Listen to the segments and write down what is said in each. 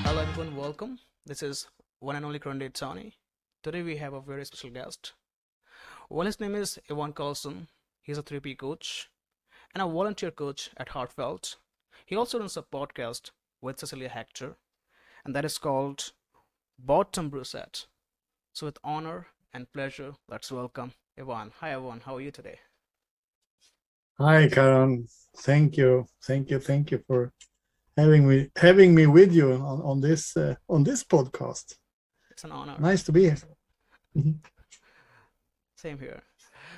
Hello everyone, welcome. This is one and only Grundy Tony. Today we have a very special guest. Well, his name is Iwan Karlsson. He's a 3P coach and a volunteer coach at Heartfelt. He also runs a podcast with Cecilia Hector, and that is called Bottom Brewset. So, with honor and pleasure, let's welcome Iwan. Hi, Iwan. How are you today? Hi, Karan. Thank you for having me with you on this podcast. It's an honor. Nice to be here. Mhm. Same here.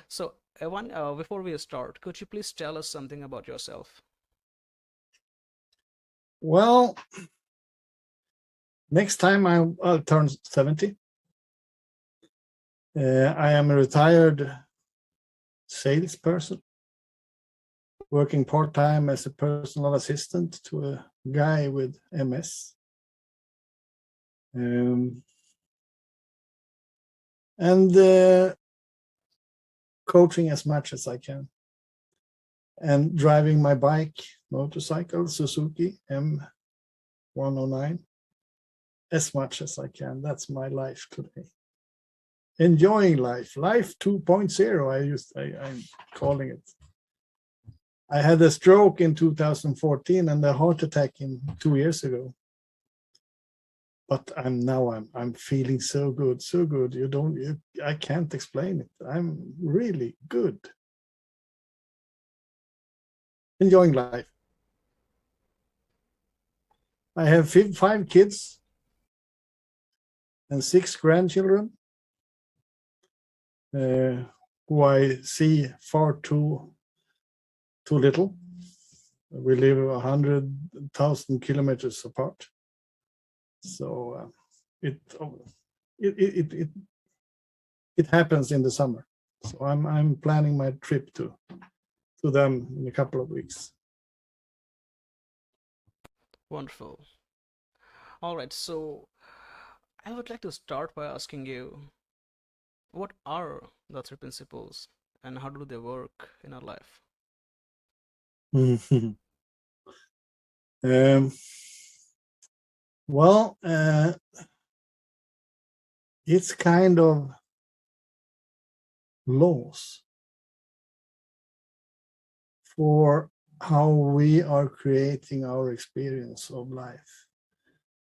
So, Iwan, before we start, could you please tell us something about yourself? Well, next time I'll turn 70. I am a retired salesperson working part-time as a personal assistant to a guy with MS. And coaching as much as I can, and driving my motorcycle, Suzuki M109, as much as I can. That's my life today. Enjoying life 2.0. I'm calling it. I had a stroke in 2014 and a heart attack 2 years ago. But I'm feeling so good. I can't explain it. I'm really good. Enjoying life. I have 5 kids and 6 grandchildren who I see far too little. We live 100,000 kilometers apart, so it happens in the summer. So I'm planning my trip to them in a couple of weeks. Wonderful. All right, so I would like to start by asking you, what are the 3 principles and how do they work in our life? um, well, it's kind of laws for how we are creating our experience of life.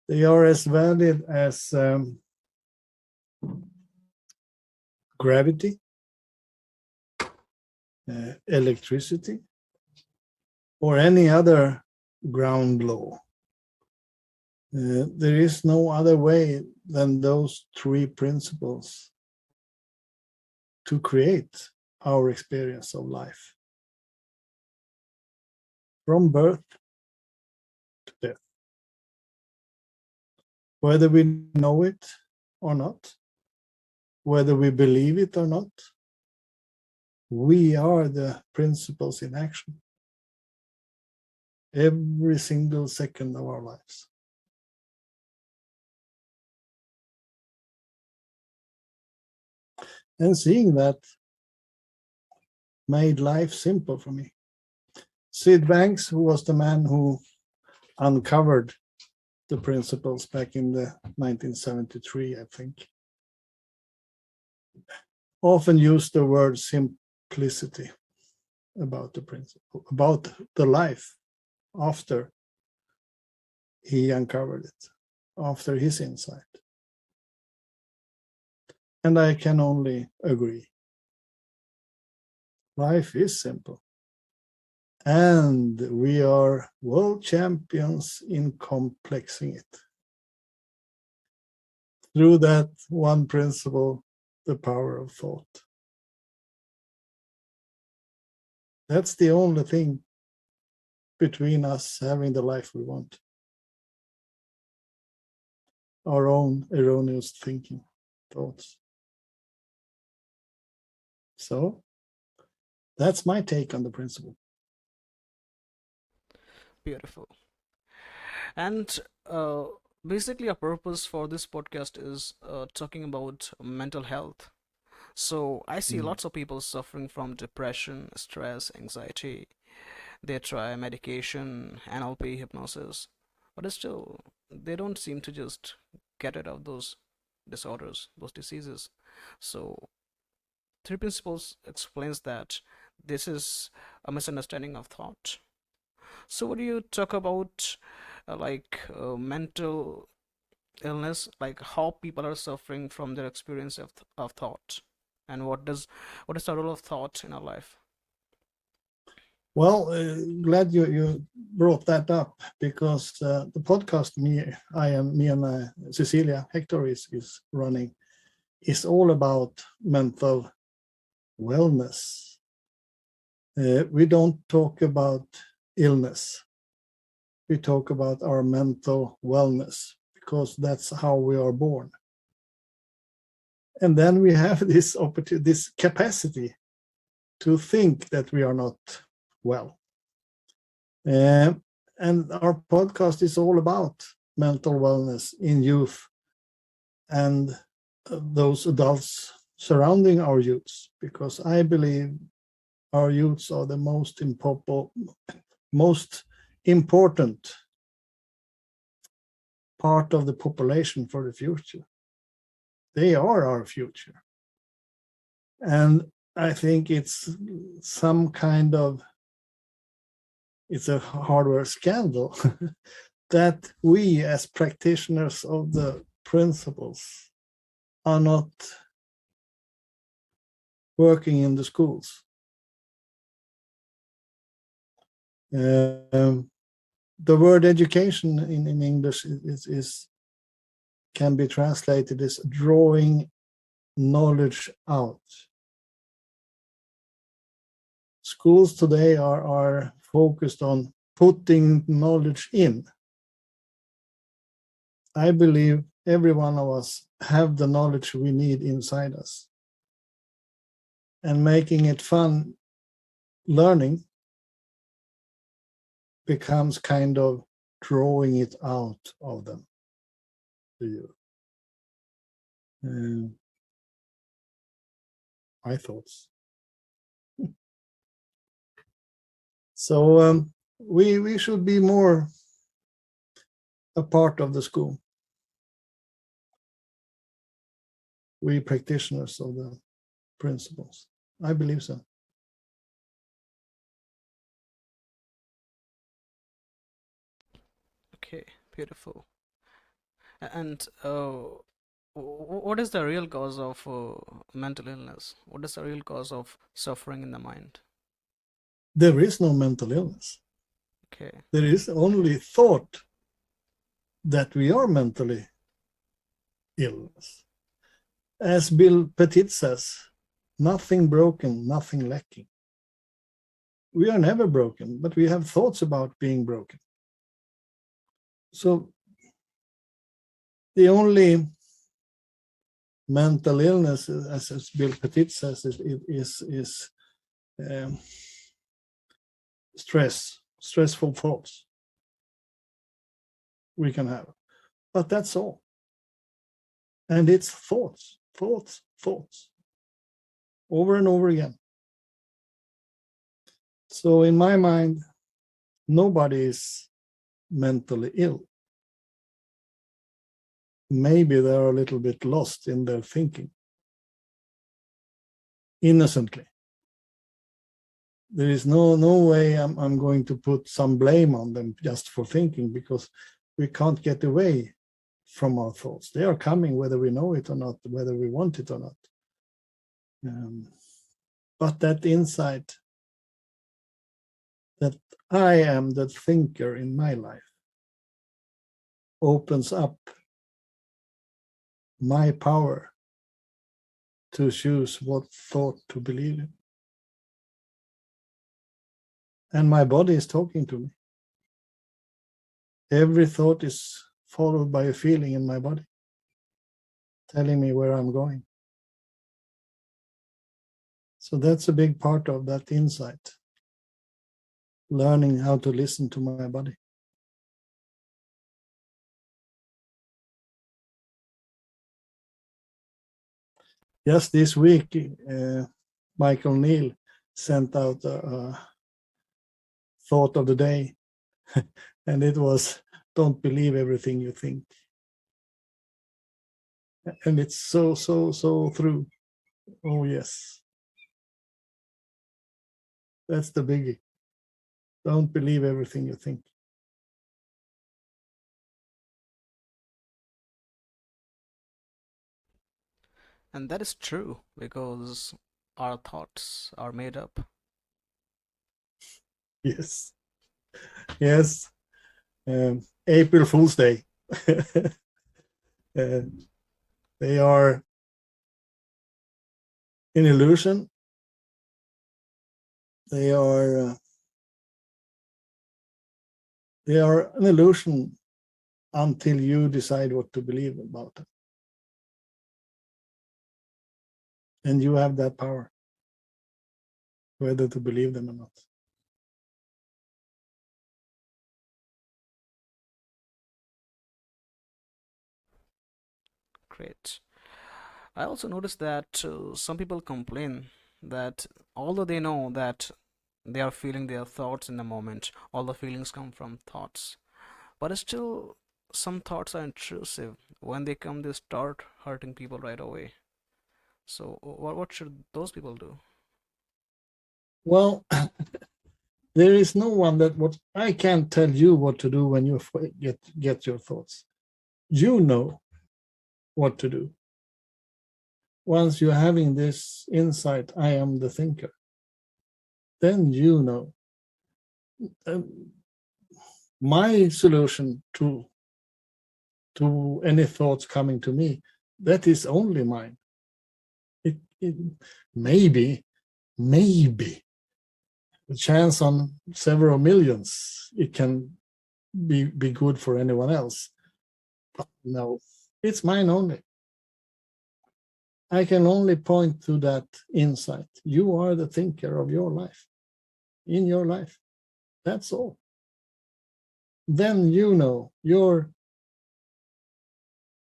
They are as valid as gravity, electricity, or any other ground law. There is no other way than those 3 principles to create our experience of life, from birth to death. Whether we know it or not, whether we believe it or not, we are the principles in action every single second of our lives. And seeing that made life simple for me. Sid Banks, who was the man who uncovered the principles back in the 1973, I think, often used the word simplicity about the principle, about the life after he uncovered it, after his insight. And I can only agree. Life is simple. And we are world champions in complexing it. Through that one principle, the power of thought. That's the only thing between us having the life we want. Our own erroneous thinking, thoughts. So that's my take on the principle. Beautiful. And basically, our purpose for this podcast is talking about mental health. So I see Mm. lots of people suffering from depression, stress, anxiety. They try medication, NLP, hypnosis, but it's still they don't seem to just get rid of those disorders, those diseases. So three principles explains that this is a misunderstanding of thought. So what do you talk about mental illness, like how people are suffering from their experience of thought, and what is the role of thought in our life? Well, glad you brought that up because the podcast me and Cecilia Hector is running is all about mental wellness. We don't talk about illness. We talk about our mental wellness because that's how we are born. And then we have this opportunity, this capacity to think that we are not well. Uh, and our podcast is all about mental wellness in youth and those adults surrounding our youths, because I believe our youths are the most important part of the population for the future. They are our future. And I think it's some kind of it's a hardware scandal that we as practitioners of the principles are not working in the schools. The word education in English is can be translated as drawing knowledge out. Schools today are focused on putting knowledge in. I believe every one of us have the knowledge we need inside us. And making it fun learning becomes kind of drawing it out of them to you. My thoughts. So we should be more a part of the school. We practitioners of the principles. I believe so. Okay, beautiful. And what is the real cause of mental illness? What is the real cause of suffering in the mind? There is no mental illness. Okay, There is only thought that we are mentally ill. As Bill Petit says, nothing broken, nothing lacking. We are never broken, but we have thoughts about being broken. So the only mental illness, as Bill Petit says, is um, stressful thoughts we can have. But that's all. And it's thoughts, over and over again. So in my mind, nobody is mentally ill. Maybe they're a little bit lost in their thinking, innocently. There is no way I'm going to put some blame on them just for thinking, because we can't get away from our thoughts. They are coming whether we know it or not, whether we want it or not. But that insight that I am the thinker in my life opens up my power to choose what thought to believe in. And my body is talking to me. Every thought is followed by a feeling in my body, telling me where I'm going. So that's a big part of that insight, learning how to listen to my body. Just this week, Michael Neal sent out a thought of the day, and it was, "Don't believe everything you think." And it's so true. Oh yes, that's the biggie. Don't believe everything you think. And that is true because our thoughts are made up. Yes, yes. April Fool's Day. uh, they are an illusion. They are an illusion until you decide what to believe about it, and you have that power, whether to believe them or not. Great. I also noticed that some people complain that although they know that they are feeling their thoughts in the moment, all the feelings come from thoughts, but still some thoughts are intrusive. When they come, they start hurting people right away. So what should those people do? Well, there is no one that what I can't tell you what to do when you get your thoughts. You know what to do. Once you're having this insight, I am the thinker, then you know. Um, my solution to any thoughts coming to me, that is only mine. It maybe a chance on several millions it can be good for anyone else, but no, it's mine only. I can only point to that insight. You are the thinker of your life, in your life. That's all. Then you know your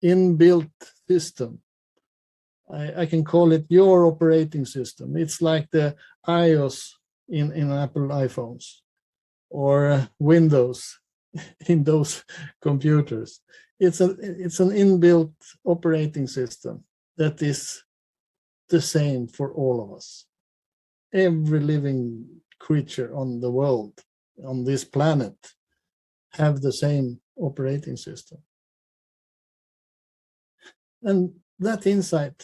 inbuilt system. I can call it your operating system. It's like the iOS in Apple iPhones, or Windows in those computers. It's an inbuilt operating system that is the same for all of us. Every living creature on the world, on this planet, have the same operating system. And that insight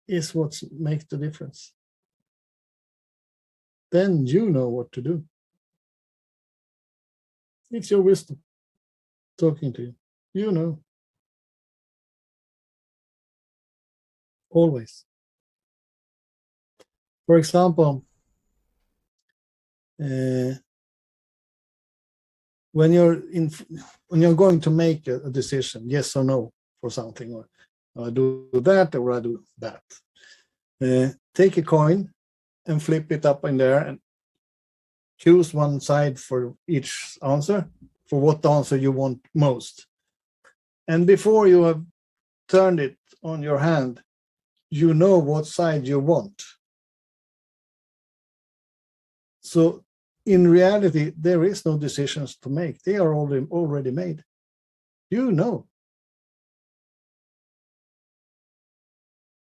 is what makes the difference. Then you know what to do. It's your wisdom talking to you. You know, always. For example, uh, when you're going to make a decision, yes or no, for something, or I do that or I do that. Take a coin and flip it up in there and choose one side for each answer, for what answer you want most. And before you have turned it on your hand, you know what side you want. So in reality, there is no decisions to make. They are already made. You know.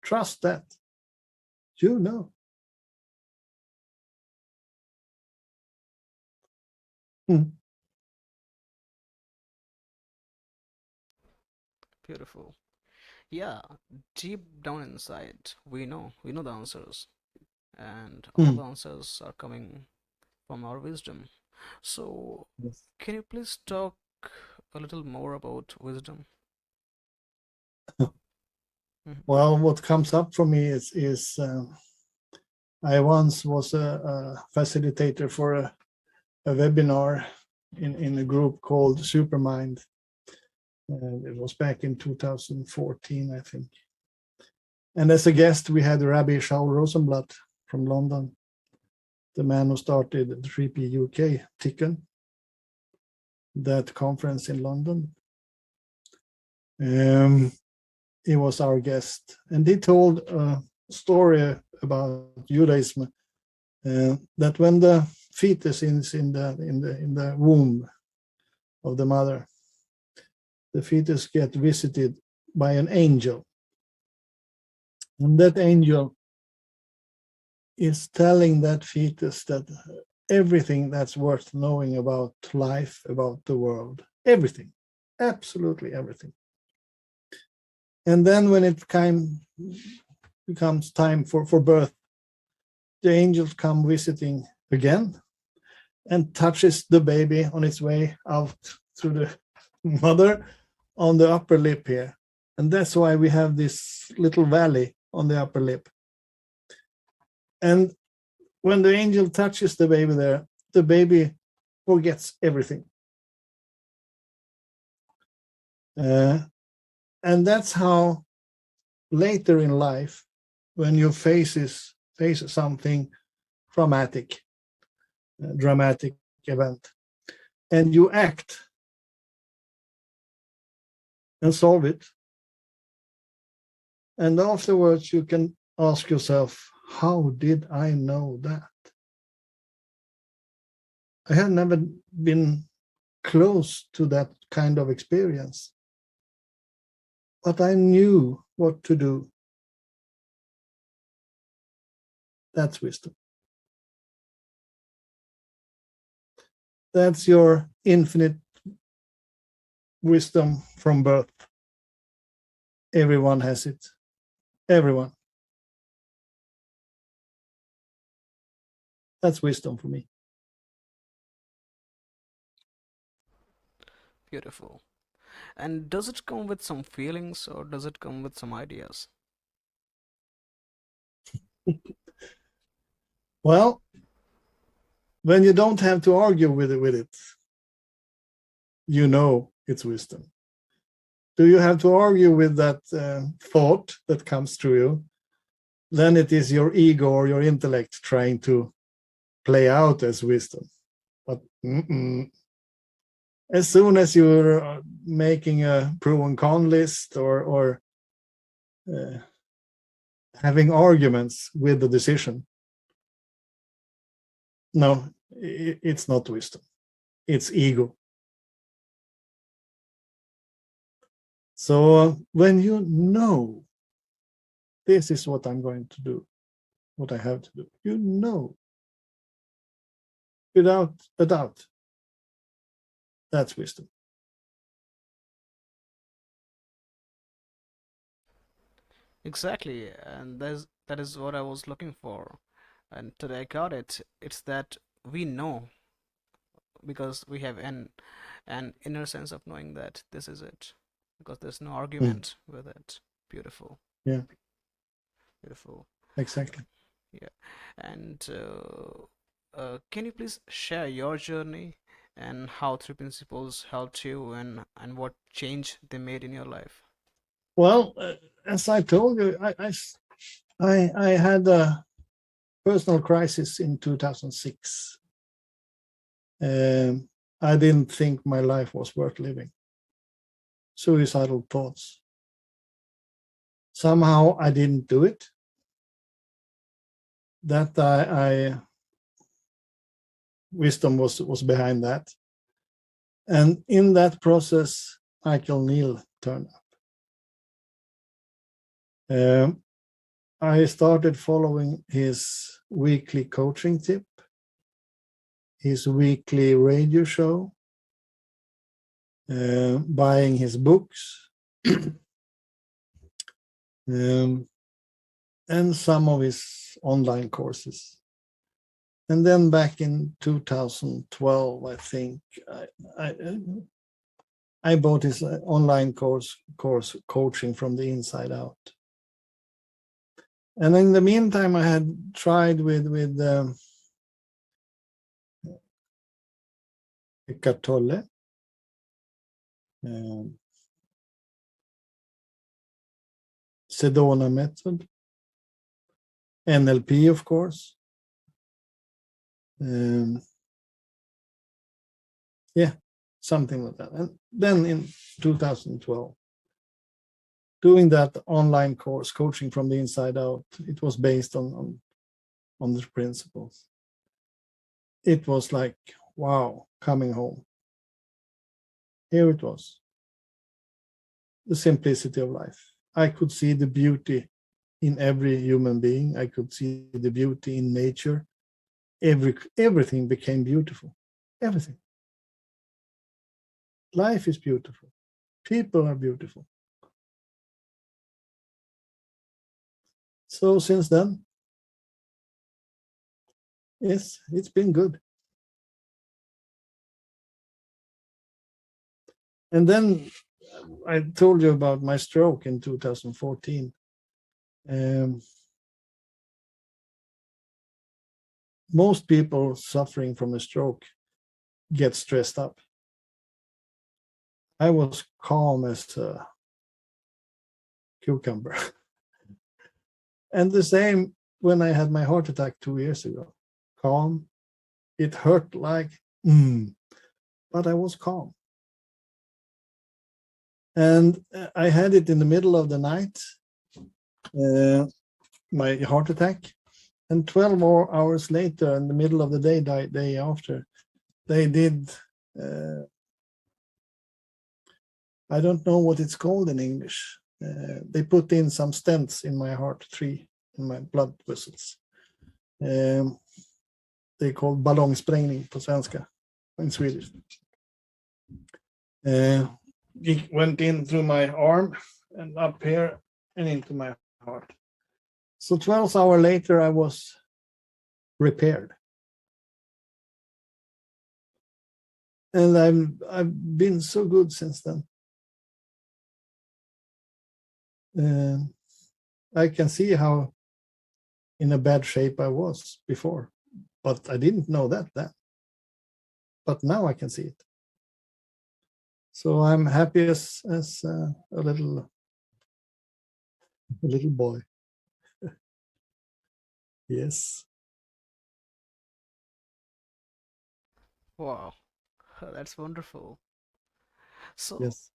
Trust that. You know. Hmm. Beautiful. Yeah, deep down inside, we know the answers, and all Hmm. the answers are coming from our wisdom. So, Yes. can you please talk a little more about wisdom? Mhm. Well, what comes up for me is I once was a facilitator for a webinar in a group called Supermind. It was back in 2014, I think. And as a guest, we had Rabbi Shaul Rosenblatt from London, the man who started the 3P UK Tikkun, that conference in London. Um, he was our guest, and he told a story about Judaism, that when the fetus is in the womb of the mother, the fetus get visited by an angel, and that angel is telling that fetus that everything that's worth knowing about life, about the world, everything, absolutely everything. And then when it becomes time for birth, the angels come visiting again and touches the baby on its way out through the mother on the upper lip here. And that's why we have this little valley on the upper lip. And when the angel touches the baby there, the baby forgets everything. And that's how later in life, when you face something traumatic, dramatic event, and you act and solve it, and afterwards you can ask yourself, how did I know that? I have never been close to that kind of experience, but I knew what to do. That's wisdom. That's your infinite wisdom from birth. Everyone has it. Everyone. That's wisdom for me. Beautiful. And does it come with some feelings or does it come with some ideas? Well, when you don't have to argue with it, you know it's wisdom. Do you have to argue with that thought that comes through you? Then it is your ego or your intellect trying to play out as wisdom. But as soon as you're making a pro and con list or having arguments with the decision, no, it's not wisdom. It's ego. So when you know this is what I'm going to do, what I have to do, you know, without a doubt, that's wisdom. Exactly, and that is what I was looking for. And today I got it. It's that we know because we have an inner sense of knowing that this is it. Because there's no Mm, argument with it. Beautiful, yeah, beautiful. exactly. Yeah. And can you please share your journey and how three principles helped you and what change they made in your life? Well, as I told you, I had a personal crisis in 2006. I didn't think my life was worth living. Suicidal thoughts. Somehow I didn't do it. That I wisdom was behind that. And in that process, Michael Neal turned up. I started following his weekly coaching tip, his weekly radio show, buying his books, and some of his online courses. And then back in 2012, I think I, I bought his online course coaching from the inside out. And in the meantime, I had tried with Eckhart Tolle, Sedona method, NLP, of course. Yeah, something like that. And then in 2012, doing that online course, Coaching from the Inside Out, it was based on the principles. It was like, wow, coming home. Here it was. The simplicity of life. I could see the beauty in every human being. I could see the beauty in nature. Everything became beautiful. Everything. Life is beautiful. People are beautiful. So since then, yes, it's been good. And then I told you about my stroke in 2014. Most people suffering from a stroke get stressed up. I was calm as a cucumber. And the same when I had my heart attack 2 years ago. Calm. It hurt like, but I was calm. And I had it in the middle of the night, my heart attack. And 12 more hours later, in the middle of the day after, they did, I don't know what it's called in English. They put in some stents in my heart, 3 in my blood vessels. They call ballongsprängning på svenska, in Swedish. It went in through my arm and up here and into my heart. So 12 hours later, I was repaired. And I've been so good since then. I can see how in a bad shape I was before, but I didn't know that then. But now I can see it. So I'm happy as a little boy. Yes. Wow, that's wonderful. So, Yes.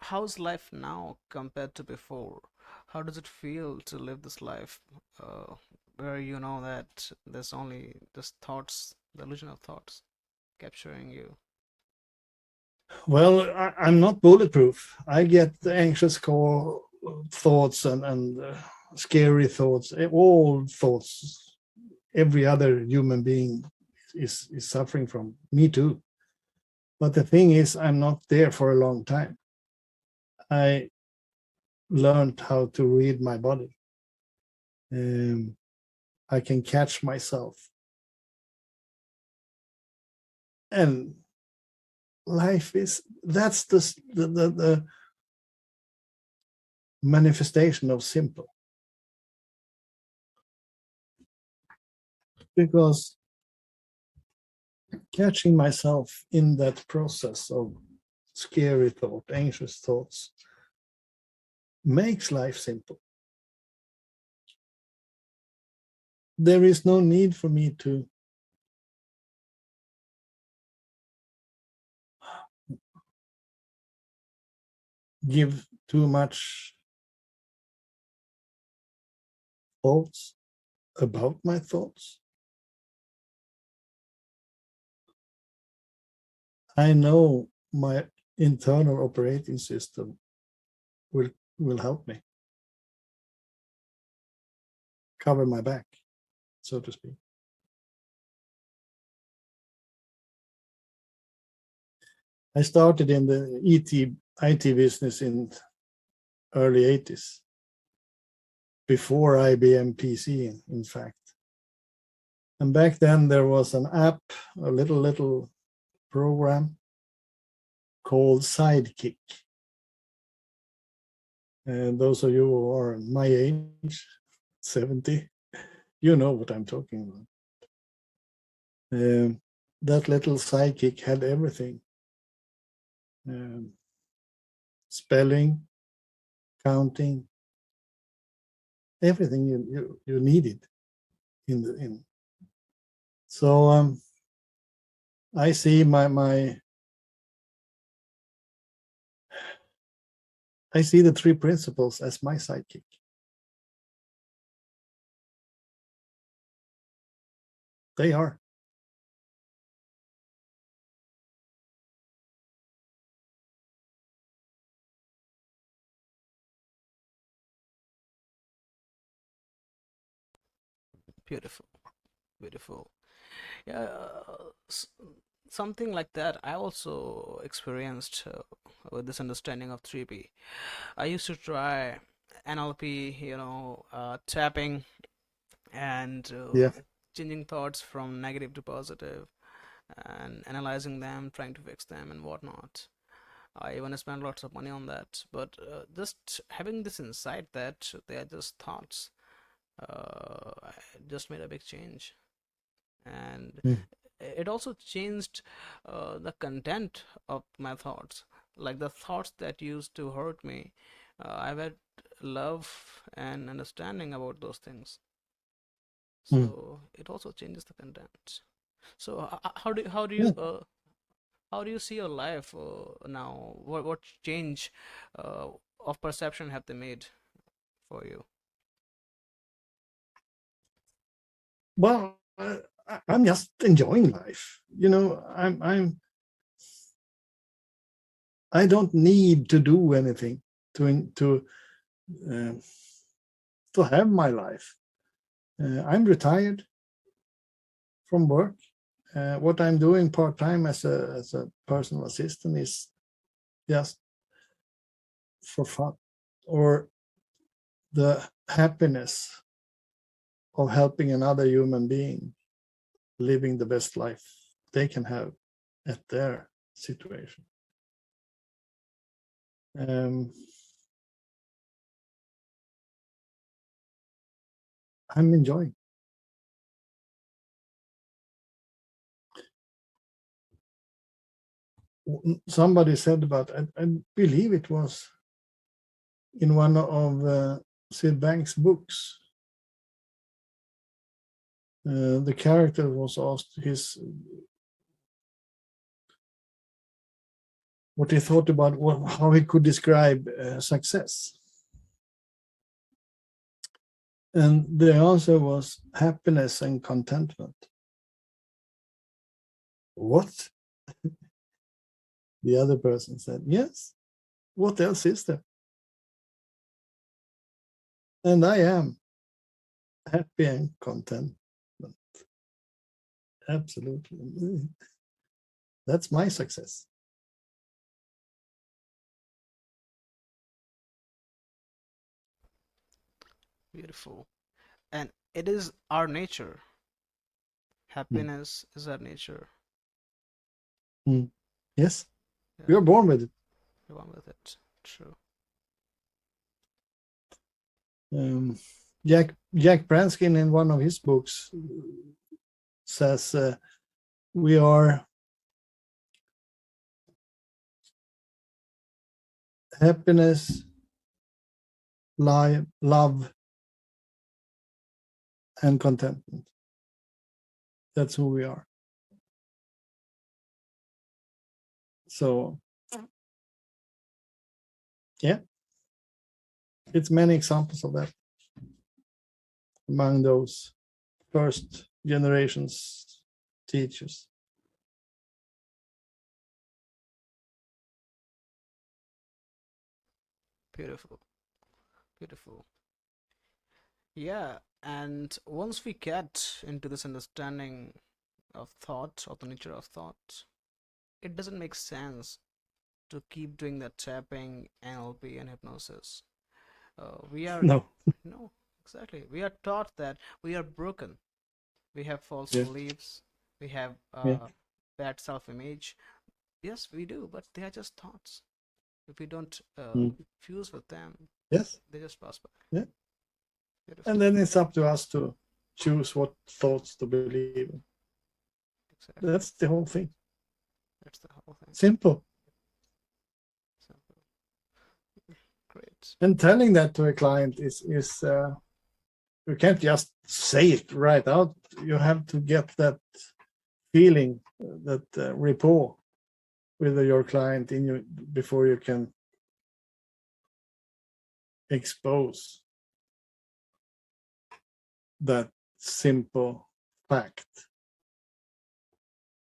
how's life now compared to before? How does it feel to live this life, where you know that there's only just thoughts, the illusion of thoughts, capturing you? Well, I'm not bulletproof. I get anxious thoughts and scary thoughts, all thoughts. Every other human being is suffering from. Me too. But the thing is, I'm not there for a long time. I learned how to read my body. I can catch myself. And life is, that's the manifestation of simple. Because catching myself in that process of scary thought, anxious thoughts, makes life simple. There is no need for me to give too much thoughts about my thoughts. I know my internal operating system will help me cover my back, so to speak. I started in the IT business in early 80s, before IBM PC, in fact. And back then there was an app, a little program called Sidekick. And those of you who are my age, 70, you know what I'm talking about. That little Sidekick had everything. Spelling, counting, everything you needed in. So I see my I see the three principles as my sidekick. They are. Beautiful, beautiful. Yeah, something like that I also experienced with this understanding of 3P. I used to try NLP, tapping and Yeah. changing thoughts from negative to positive and analyzing them, trying to fix them and whatnot. I even spent lots of money on that, but just having this insight that they are just thoughts just made a big change. And Mm. it also changed the content of my thoughts. Like the thoughts that used to hurt me, I've had love and understanding about those things. Mm. So it also changes the content. So how do Yeah. how do you see your life now? What change uh, of perception have they made for you? Well, I'm just enjoying life. I don't need to do anything to uh, to have my life. I'm retired from work. What I'm doing part time as a personal assistant is just for fun, or the happiness of helping another human being living the best life they can have at their situation. Um, I'm enjoying. Somebody said about, I believe it was in one of Sid Banks' books. The character was asked what he thought about how he could describe success. And the answer was happiness and contentment. What? The other person said, yes. What else is there? And I am happy and content. Absolutely. That's my success. Beautiful. And it is our nature. Mm. Happiness is our nature. Mm. Yes, we are Yeah, born with it. go on with it. True. Um, Jack Branskin in one of his books says we are happiness, love, and contentment. That's who we are. So yeah, it's many examples of that among those first generations teachers. Beautiful. Beautiful. Yeah, and once we get into this understanding of thought, of the nature of thought, it doesn't make sense to keep doing that tapping, NLP, and hypnosis. We are, No. no, exactly. We are taught that we are broken. We have false Yeah. beliefs. We have Yeah. bad self-image. Yes, we do, but they are just thoughts. If we don't Mm. fuse with them, Yes. they just pass by. Yeah. And Beautiful. then it's up to us to choose what thoughts to believe in. Exactly. That's the whole thing. That's the whole thing. Simple. Simple. Great. And telling that to a client is you can't just say it right out. You have to get that feeling, that rapport with your client in you before you can expose that simple fact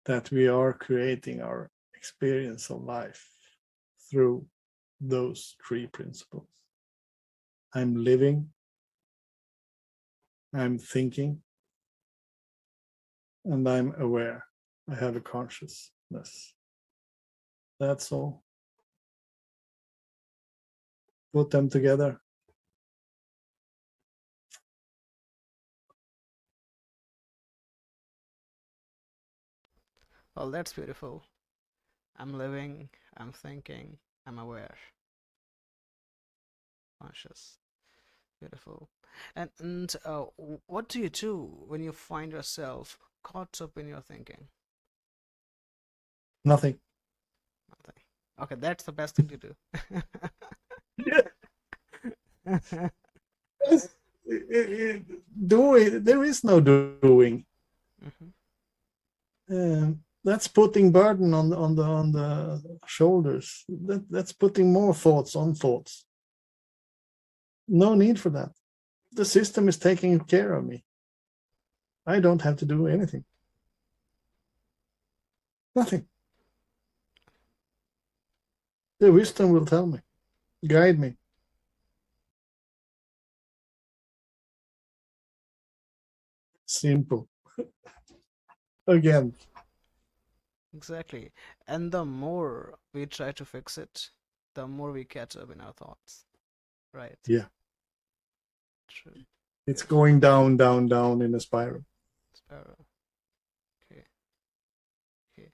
that we are creating our experience of life through those three principles. I'm living, I'm thinking, and I'm aware. I have a consciousness. That's all. Put them together. Well, that's beautiful. I'm living, I'm thinking, I'm aware, conscious. Beautiful. And what do you do when you find yourself caught up in your thinking? Nothing. Nothing. Okay, that's the best thing to do. Doing, there is no doing. Mhm. That's putting burden on the shoulders. That's putting more thoughts on thoughts. No need for that. The system is taking care of me. I don't have to do anything. Nothing. The wisdom will tell me, guide me. Simple. Again, Exactly. And the more we try to fix it, the more we catch up in our thoughts. Right. yeah, True. it's Beautiful. going down, down, down in a spiral. Sparrow. Okay. Okay.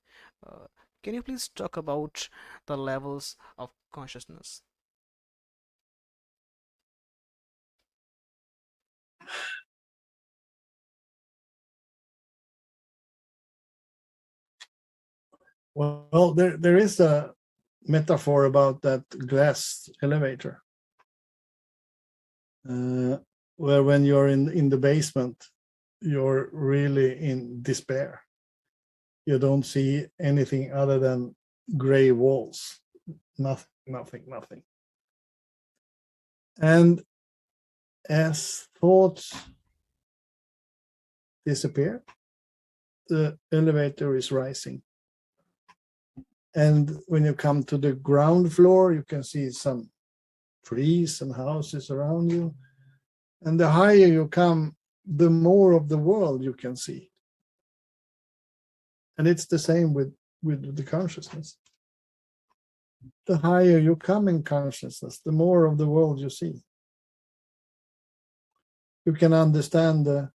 Uh, can you please talk about the levels of consciousness? Well, there is a metaphor about that glass elevator, where when you're in the basement, you're really in despair. You don't see anything other than gray walls. Nothing, nothing, nothing. And as thoughts disappear, the elevator is rising. And when you come to the ground floor, you can see some trees and houses around you. And the higher you come, the more of the world you can see. And it's the same with the consciousness. The higher you come in consciousness, the more of the world you see. You can understand the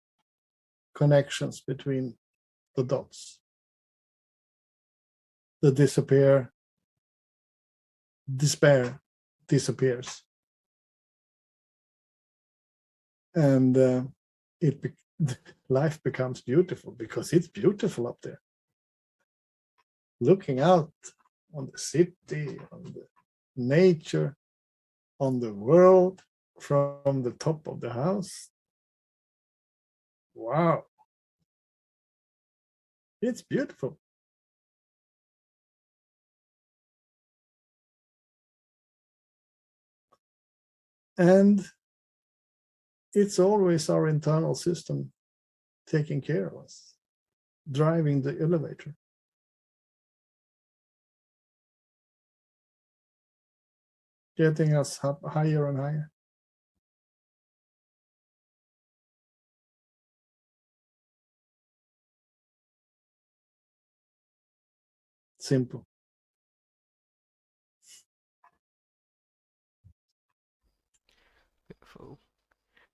connections between the dots. The despair disappears. And it life becomes beautiful because it's beautiful up there. Looking out on the city, on the nature, on the world from the top of the house. Wow, it's beautiful. And it's always our internal system taking care of us, driving the elevator. Getting us up higher and higher. Simple. Beautiful.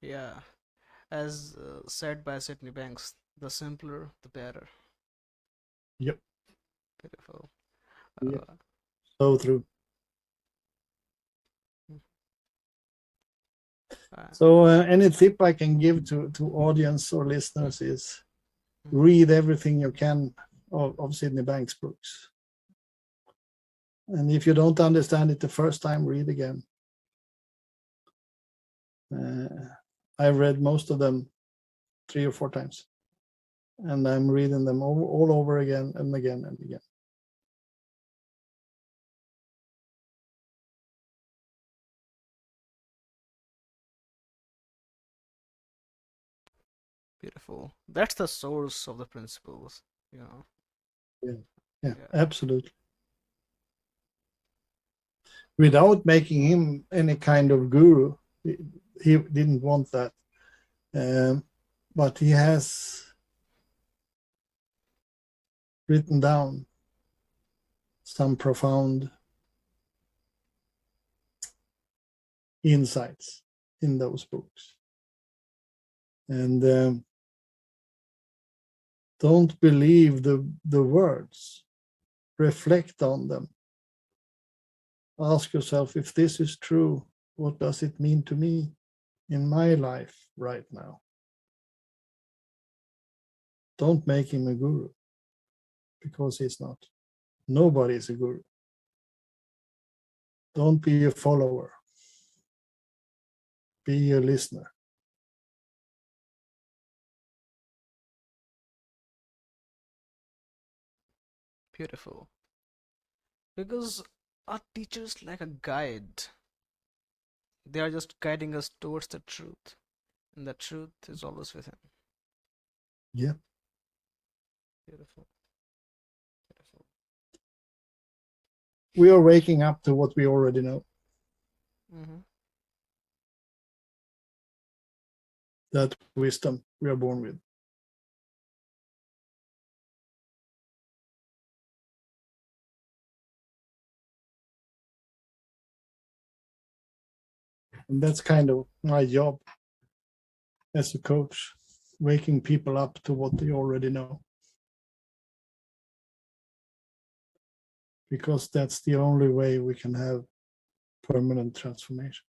Yeah. As said by Sydney Banks, the simpler, the better. Yep. Beautiful. Yep. Uh, So true. uh, So any tip I can give to audience or listeners is mm, read everything you can of Sydney Banks' books. And if you don't understand it the first time, read again. I've read most of them 3 or 4 times, and I'm reading them all over again and again and again. Beautiful. That's the source of the principles, you know. Yeah, yeah, Yeah. absolutely. Without making him any kind of guru, he didn't want that. But he has written down some profound insights in those books. And don't believe the words, reflect on them. Ask yourself, if this is true, what does it mean to me in my life right now? Don't make him a guru, because he's not. Nobody is a guru. Don't be a follower. Be a listener. Beautiful. Because our teachers like a guide. They are just guiding us towards the truth. And the truth is always within. Yeah. Beautiful. Beautiful. We are waking up to what we already know. Mm-hmm. That wisdom we are born with. And that's kind of my job as a coach, waking people up to what they already know. Because that's the only way we can have permanent transformation.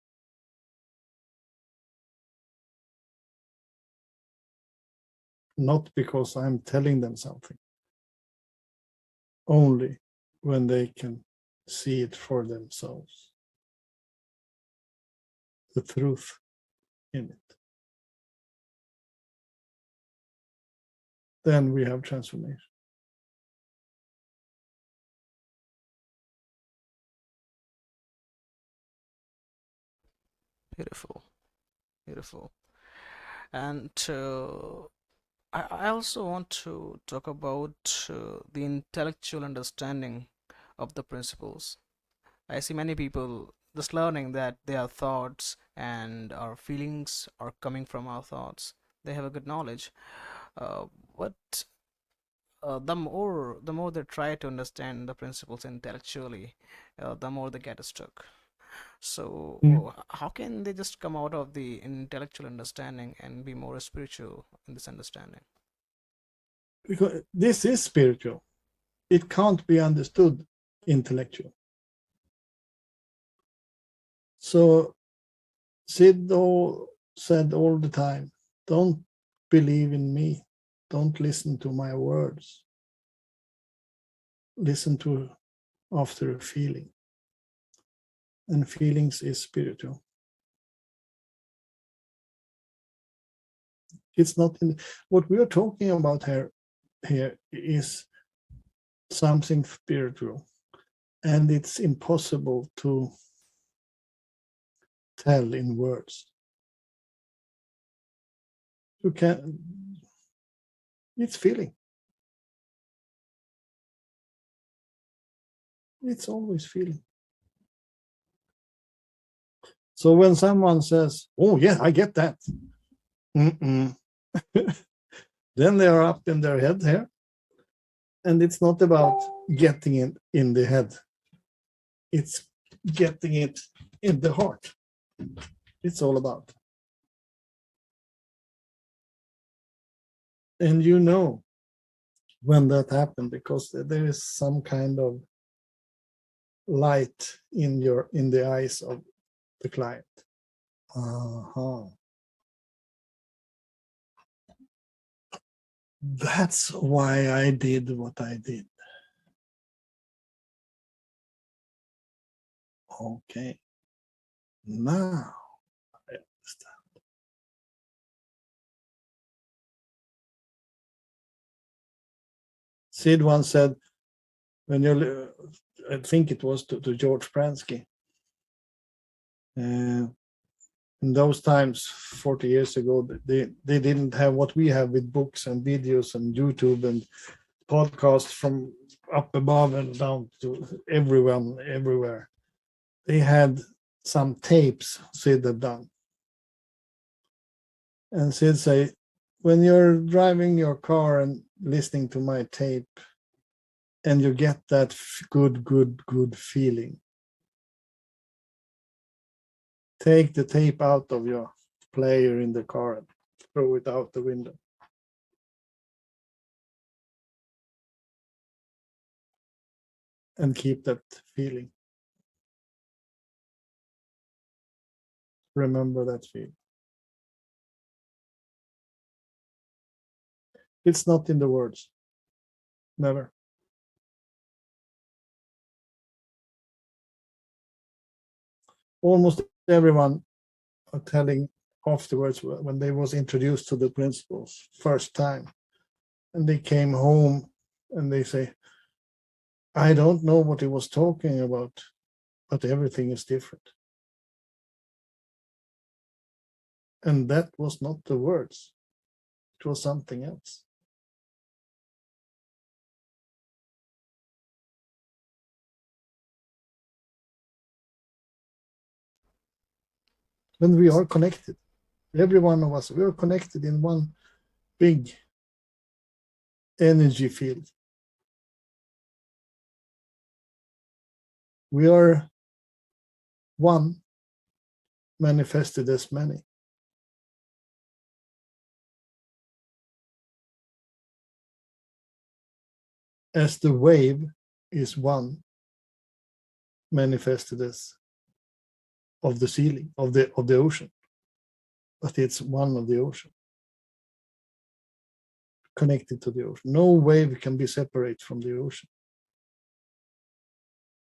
Not because I'm telling them something, only when they can see it for themselves. The truth in it. Then we have transformation. Beautiful. Beautiful. And I also want to talk about the intellectual understanding of the principles. I see many people just learning that their thoughts and our feelings are coming from our thoughts. They have a good knowledge, uh, but the more they try to understand the principles intellectually, the more they get stuck. So, Mm. how can they just come out of the intellectual understanding and be more spiritual in this understanding? Because this is spiritual. It can't be understood intellectual. So Sid said all the time, don't believe in me. Don't listen to my words. Listen to after a feeling. And feelings is spiritual. It's not in what we are talking about here is something spiritual, and it's impossible to tell in words. You can, it's feeling. It's always feeling. So when someone says, "Oh yeah, I get that," then they are up in their head here, and it's not about getting it in the head. It's getting it in the heart. It's all about. And you know when that happened because there is some kind of light in the eyes of the client. Uh-huh. That's why I did what I did. Okay. Now I understand. Sid once said, when you, I think it was to George Pransky, In those times, 40 years ago, they didn't have what we have with books and videos and YouTube and podcasts from up above and down to everyone, everywhere. They had some tapes Sid had done. And Sid say, when you're driving your car and listening to my tape and you get that good feeling, take the tape out of your player in the car and throw it out the window. And keep that feeling. Remember that feeling. It's not in the words. Never. Almost everyone are telling afterwards when they was introduced to the principles first time, and they came home and they say, I don't know what he was talking about, but everything is different. And that was not the words. It was something else. When we are connected, every one of us, we are connected in one big energy field. We are one manifested as many. As the wave is one manifested as of the ceiling of the ocean, but it's one of the ocean connected to the ocean. No wave can be separate from the ocean,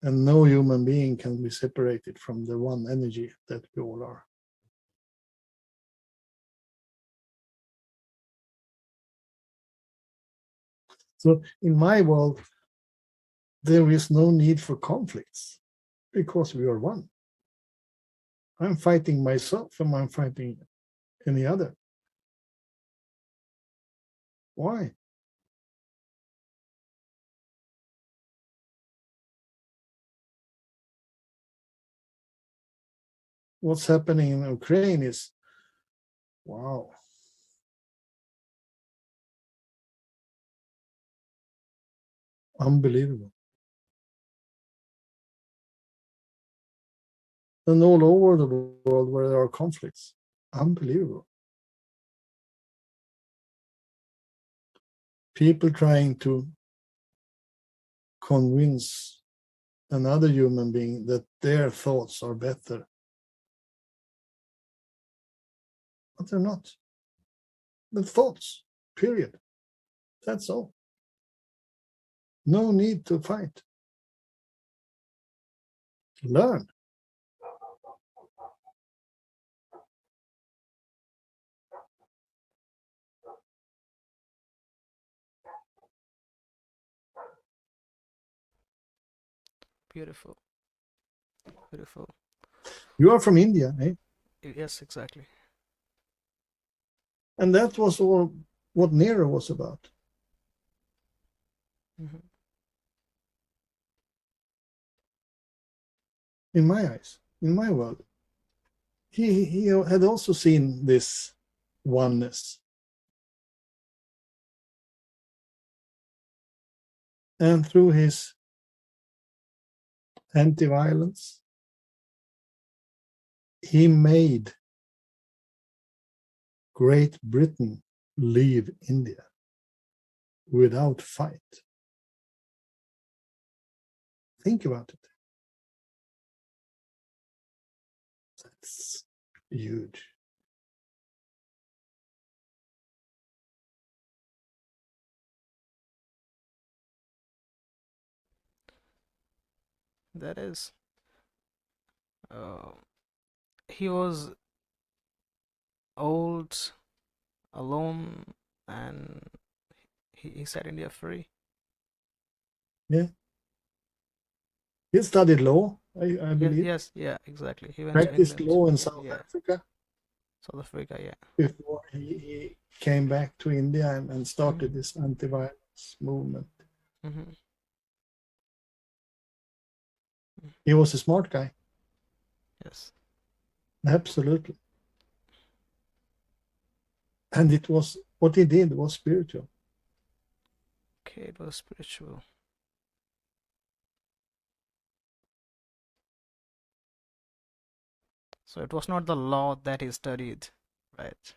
and no human being can be separated from the one energy that we all are. So in my world, there is no need for conflicts because we are one. I'm fighting myself and I'm fighting any other. Why? What's happening in Ukraine is, wow. Unbelievable. And all over the world where there are conflicts. Unbelievable. People trying to convince another human being that their thoughts are better. But they're not. The thoughts, period. That's all. No need to fight. Learn. Beautiful. Beautiful. You are from India, eh? Yes, exactly. And that was all what Nero was about. Mhm. In my eyes, in my world. He had also seen this oneness. And through his anti-violence, he made Great Britain leave India without fight. Think about it. That's huge. That is. Uh, he was old, alone, and he set India free. Yeah. He studied law, I believe. Yes, yeah, exactly. He went to Practiced England. law in South Yeah, Africa. South Africa, yeah. before he came back to India and started Mm-hmm. this anti-violence movement. Mm-hmm. He was a smart guy, Yes. absolutely. And it was what he did was spiritual. Okay, it was spiritual. So it was not the law that he studied, right?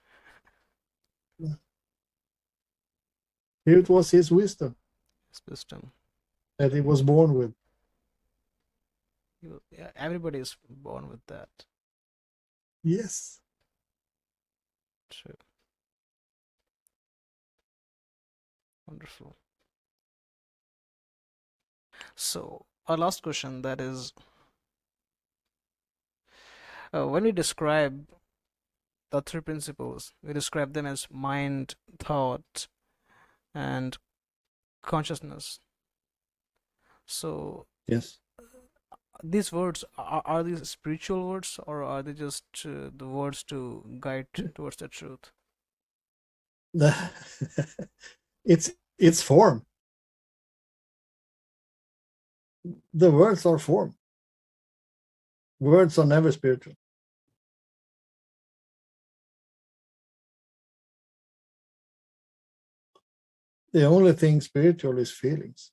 It was his wisdom His wisdom. that he was born with. Yeah, everybody is born with that. Yes. True. Wonderful. So our last question, that is, when we describe the three principles, we describe them as mind, thought, and consciousness. So Yes. these words are these spiritual words, or are they just the words to guide towards the truth? The, it's form. The words are form. Words are never spiritual. The only thing spiritual is feelings.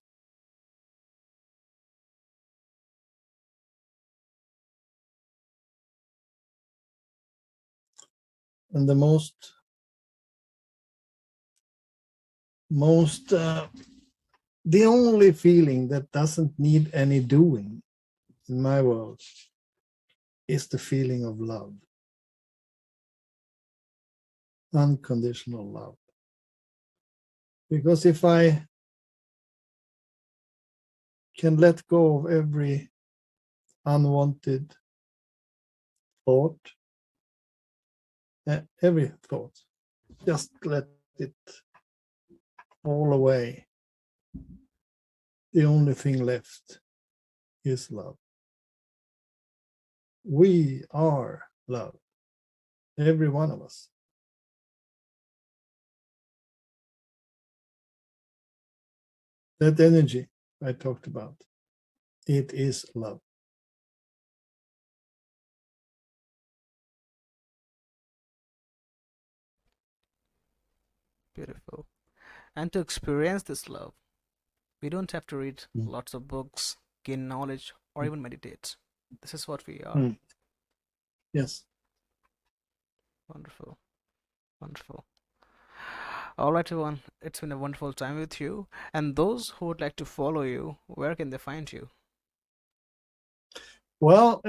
And the most the only feeling that doesn't need any doing in my world is the feeling of love, unconditional love. Because if I can let go of every unwanted thought, every thought, just let it fall away, the only thing left is love. We are love, every one of us. That energy I talked about, it is love. Beautiful. And to experience this love, we don't have to read Mm. lots of books, gain knowledge, or even meditate. This is what we are. Mm. Yes. Wonderful. Wonderful. All right, everyone. It's been a wonderful time with you. And those who would like to follow you, where can they find you? Well,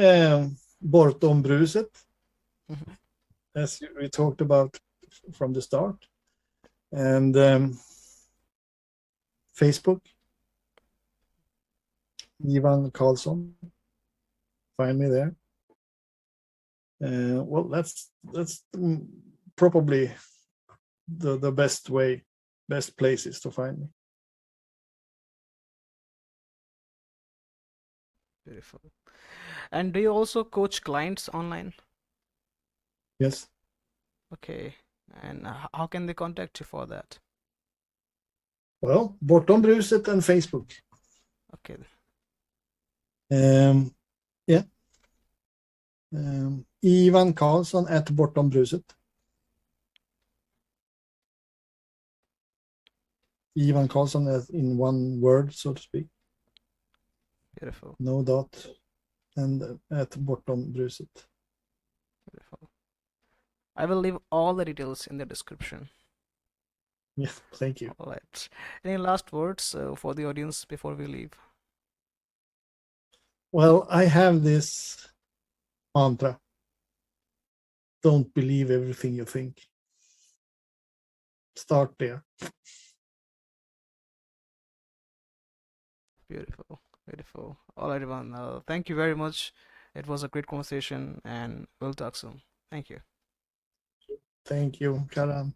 bortom bruset, Mhm. as we talked about from the start, and Facebook, Iwan Karlsson. Find me there. Well, that's probably the best places to find me. Beautiful. And do you also coach clients online? Yes. Okay. And how can they contact you for that? Well, bortom bruset and Facebook. Okay. Yeah. Iwan Karlsson at bortom bruset. Iwan Karlsson in one word, so to speak. Beautiful. No dot. And at bortom bruset. Beautiful. I will leave all the details in the description. Yeah, thank you. All right. Any last words for the audience before we leave? Well, I have this mantra. Don't believe everything you think. Start there. Beautiful. Beautiful. All right, everyone. Thank you very much. It was a great conversation, and we'll talk soon. Thank you. Thank you, Karan.